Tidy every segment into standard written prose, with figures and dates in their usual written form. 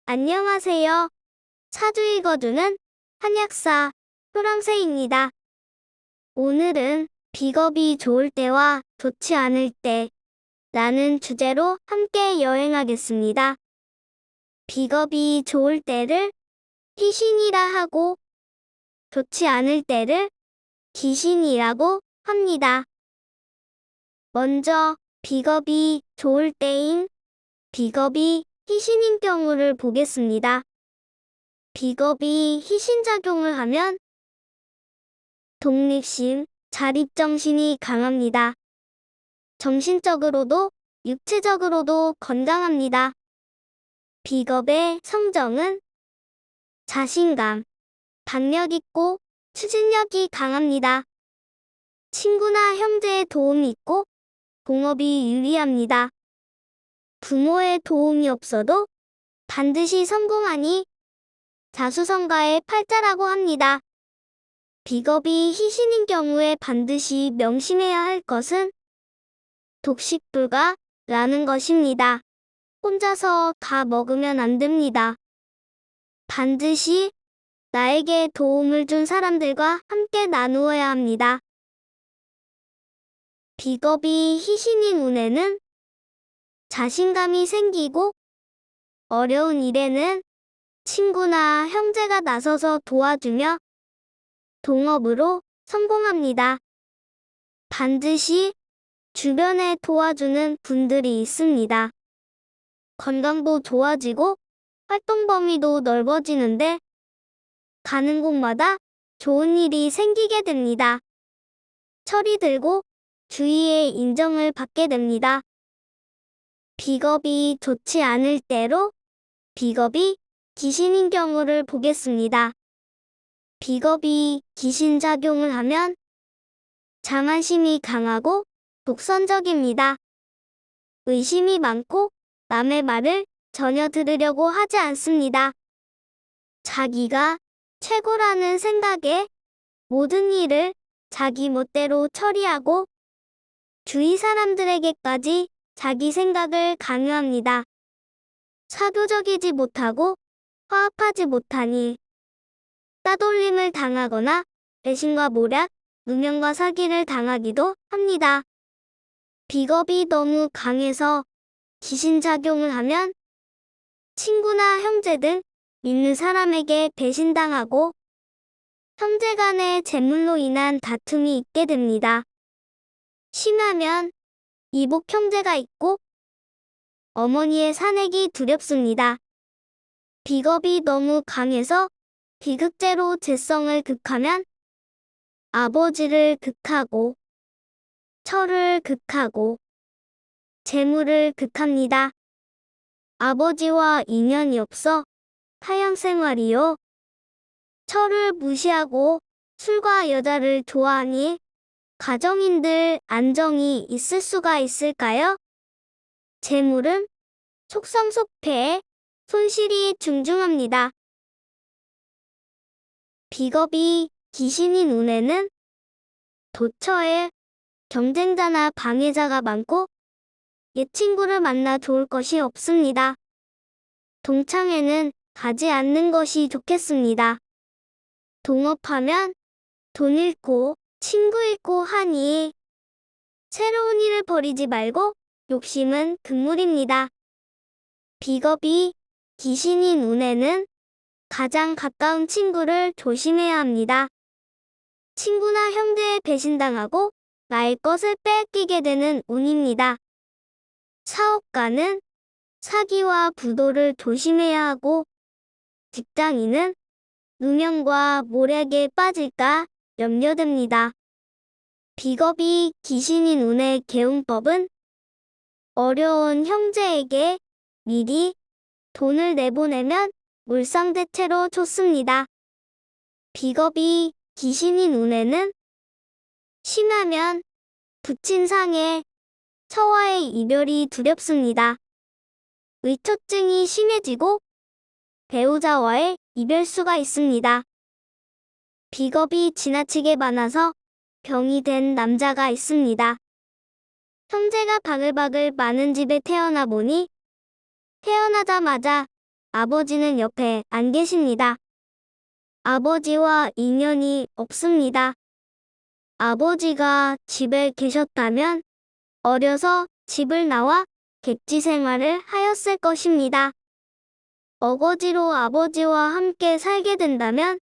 안녕하세요. 사주 읽어주는 한약사 효랑새입니다. 오늘은 비겁이 좋을 때와 좋지 않을 때 라는 주제로 함께 여행하겠습니다. 비겁이 좋을 때를 희신이라 하고 좋지 않을 때를 귀신이라고 합니다. 먼저 비겁이 좋을 때인 비겁이 희신인 경우를 보겠습니다. 비겁이 희신작용을 하면 독립심, 자립정신이 강합니다. 정신적으로도 육체적으로도 건강합니다. 비겁의 성정은 자신감, 박력 있고 추진력이 강합니다. 친구나 형제의 도움이 있고 동업이 유리합니다. 부모의 도움이 없어도 반드시 성공하니 자수성가의 팔자라고 합니다. 비겁이 희신인 경우에 반드시 명심해야 할 것은 독식불가라는 것입니다. 혼자서 다 먹으면 안 됩니다. 반드시 나에게 도움을 준 사람들과 함께 나누어야 합니다. 비겁이 희신인 운에는 자신감이 생기고 어려운 일에는 친구나 형제가 나서서 도와주며 동업으로 성공합니다. 반드시 주변에 도와주는 분들이 있습니다. 건강도 좋아지고 활동 범위도 넓어지는데 가는 곳마다 좋은 일이 생기게 됩니다. 철이 들고 주위의 인정을 받게 됩니다. 비겁이 좋지 않을 때로 비겁이 귀신인 경우를 보겠습니다. 비겁이 귀신작용을 하면 자만심이 강하고 독선적입니다. 의심이 많고 남의 말을 전혀 들으려고 하지 않습니다. 자기가 최고라는 생각에 모든 일을 자기 멋대로 처리하고 주위 사람들에게까지 자기 생각을 강요합니다. 사교적이지 못하고 화합하지 못하니 따돌림을 당하거나 배신과 모략, 누명과 사기를 당하기도 합니다. 비겁이 너무 강해서 귀신작용을 하면 친구나 형제 등 믿는 사람에게 배신당하고 형제 간의 재물로 인한 다툼이 있게 됩니다. 심하면 이복 형제가 있고 어머니의 산액이 두렵습니다. 비겁이 너무 강해서 비극제로 재성을 극하면 아버지를 극하고 철을 극하고 재물을 극합니다. 아버지와 인연이 없어 타향생활이요. 철을 무시하고 술과 여자를 좋아하니 가정인들 안정이 있을 수가 있을까요? 재물은 속성속패에 손실이 중중합니다. 비겁이 귀신인 운에는 도처에 경쟁자나 방해자가 많고 옛 친구를 만나 좋을 것이 없습니다. 동창회는 가지 않는 것이 좋겠습니다. 동업하면 돈 잃고 친구 잃고 하니 새로운 일을 벌이지 말고 욕심은 금물입니다. 비겁이 귀신인 운에는 가장 가까운 친구를 조심해야 합니다. 친구나 형제에 배신당하고 나의 것을 빼앗기게 되는 운입니다. 사업가는 사기와 부도를 조심해야 하고 직장인은 누명과 모략에 빠질까 염려됩니다. 비겁이 귀신인 운의 개운법은 어려운 형제에게 미리 돈을 내보내면 물상대체로 좋습니다. 비겁이 귀신인 운에는 심하면 부친상의 처와의 이별이 두렵습니다. 의처증이 심해지고 배우자와의 이별수가 있습니다. 비겁이 지나치게 많아서 병이 된 남자가 있습니다. 형제가 바글바글 많은 집에 태어나 보니 태어나자마자 아버지는 옆에 안 계십니다. 아버지와 인연이 없습니다. 아버지가 집에 계셨다면 어려서 집을 나와 객지 생활을 하였을 것입니다. 어거지로 아버지와 함께 살게 된다면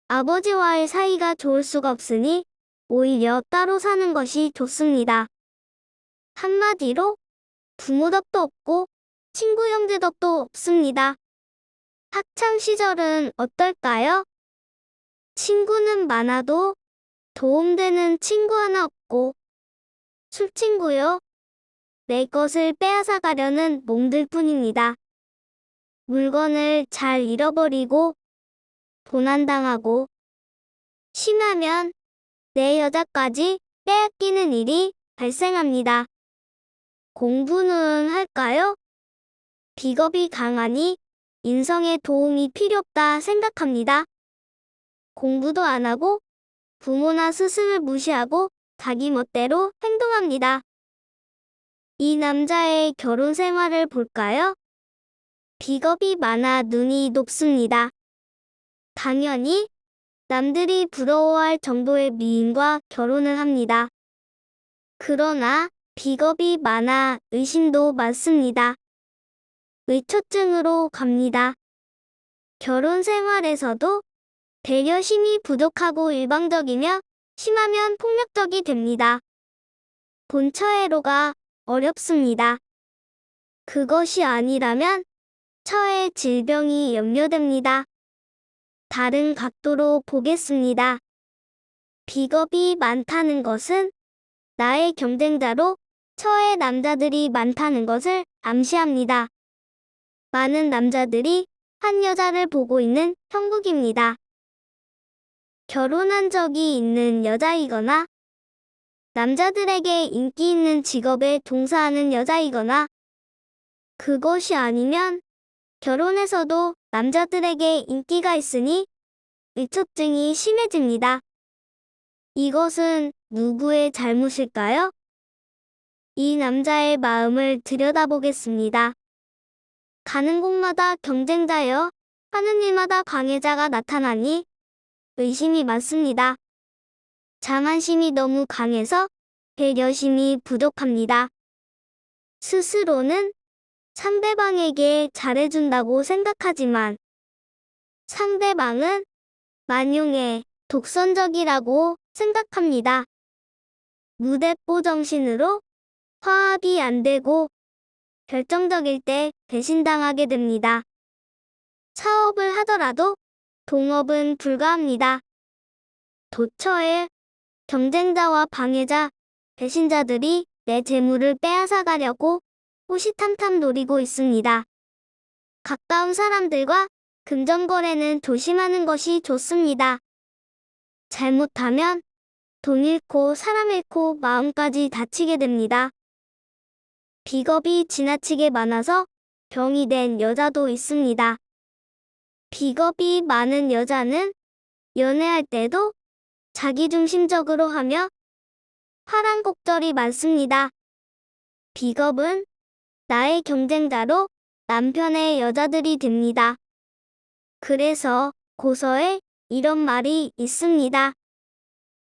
아버지와의 사이가 좋을 수가 없으니 오히려 따로 사는 것이 좋습니다. 한마디로 부모 덕도 없고 친구 형제 덕도 없습니다. 학창 시절은 어떨까요? 친구는 많아도 도움되는 친구 하나 없고 술친구요. 내 것을 빼앗아 가려는 몽들 뿐입니다. 물건을 잘 잃어버리고 도난당하고 심하면 내 여자까지 빼앗기는 일이 발생합니다. 공부는 할까요? 비겁이 강하니 인성에 도움이 필요 없다 생각합니다. 공부도 안 하고 부모나 스승을 무시하고 자기 멋대로 행동합니다. 이 남자의 결혼 생활을 볼까요? 비겁이 많아 눈이 높습니다. 당연히 남들이 부러워할 정도의 미인과 결혼을 합니다. 그러나 비겁이 많아 의심도 많습니다. 의처증으로 갑니다. 결혼 생활에서도 배려심이 부족하고 일방적이며 심하면 폭력적이 됩니다. 본처애로가 어렵습니다. 그것이 아니라면 처의 질병이 염려됩니다. 다른 각도로 보겠습니다. 비겁이 많다는 것은 나의 경쟁자로 처의 남자들이 많다는 것을 암시합니다. 많은 남자들이 한 여자를 보고 있는 형국입니다. 결혼한 적이 있는 여자이거나 남자들에게 인기 있는 직업에 종사하는 여자이거나 그것이 아니면 결혼해서도 남자들에게 인기가 있으니 의처증이 심해집니다. 이것은 누구의 잘못일까요? 이 남자의 마음을 들여다보겠습니다. 가는 곳마다 경쟁자여 하는 일마다 강해자가 나타나니 의심이 많습니다. 자만심이 너무 강해서 배려심이 부족합니다. 스스로는 상대방에게 잘해준다고 생각하지만 상대방은 만용에 독선적이라고 생각합니다. 무대뽀 정신으로 화합이 안 되고 결정적일 때 배신당하게 됩니다. 사업을 하더라도 동업은 불가합니다. 도처에 경쟁자와 방해자, 배신자들이 내 재물을 빼앗아 가려고 호시탐탐 노리고 있습니다. 가까운 사람들과 금전거래는 조심하는 것이 좋습니다. 잘못하면 돈 잃고 사람 잃고 마음까지 다치게 됩니다. 비겁이 지나치게 많아서 병이 된 여자도 있습니다. 비겁이 많은 여자는 연애할 때도 자기중심적으로 하며 화랑곡절이 많습니다. 비겁은 나의 경쟁자로 남편의 여자들이 됩니다. 그래서 고서에 이런 말이 있습니다.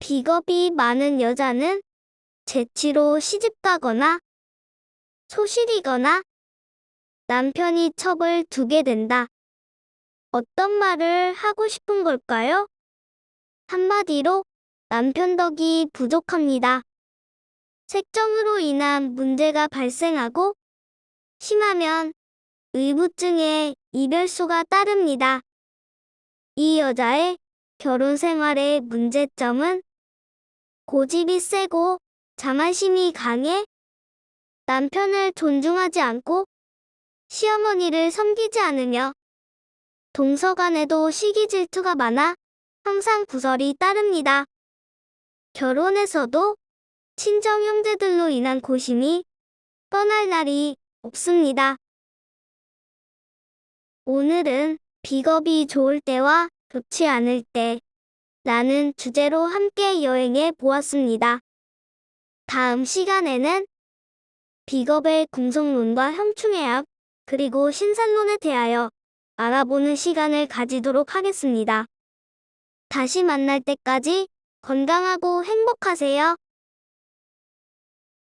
비겁이 많은 여자는 재치로 시집가거나 소실이거나 남편이 첩을 두게 된다. 어떤 말을 하고 싶은 걸까요? 한마디로 남편 덕이 부족합니다. 색정으로 인한 문제가 발생하고 심하면 의무증에 이별수가 따릅니다. 이 여자의 결혼 생활의 문제점은 고집이 세고 자만심이 강해 남편을 존중하지 않고 시어머니를 섬기지 않으며 동서간에도 시기 질투가 많아 항상 구설이 따릅니다. 결혼에서도 친정 형제들로 인한 고심이 떠날 날이 없습니다. 오늘은 비겁이 좋을 때와 좋지 않을 때 라는 주제로 함께 여행해 보았습니다. 다음 시간에는 비겁의 궁성론과 형충의 합, 그리고 신산론에 대하여 알아보는 시간을 가지도록 하겠습니다. 다시 만날 때까지 건강하고 행복하세요.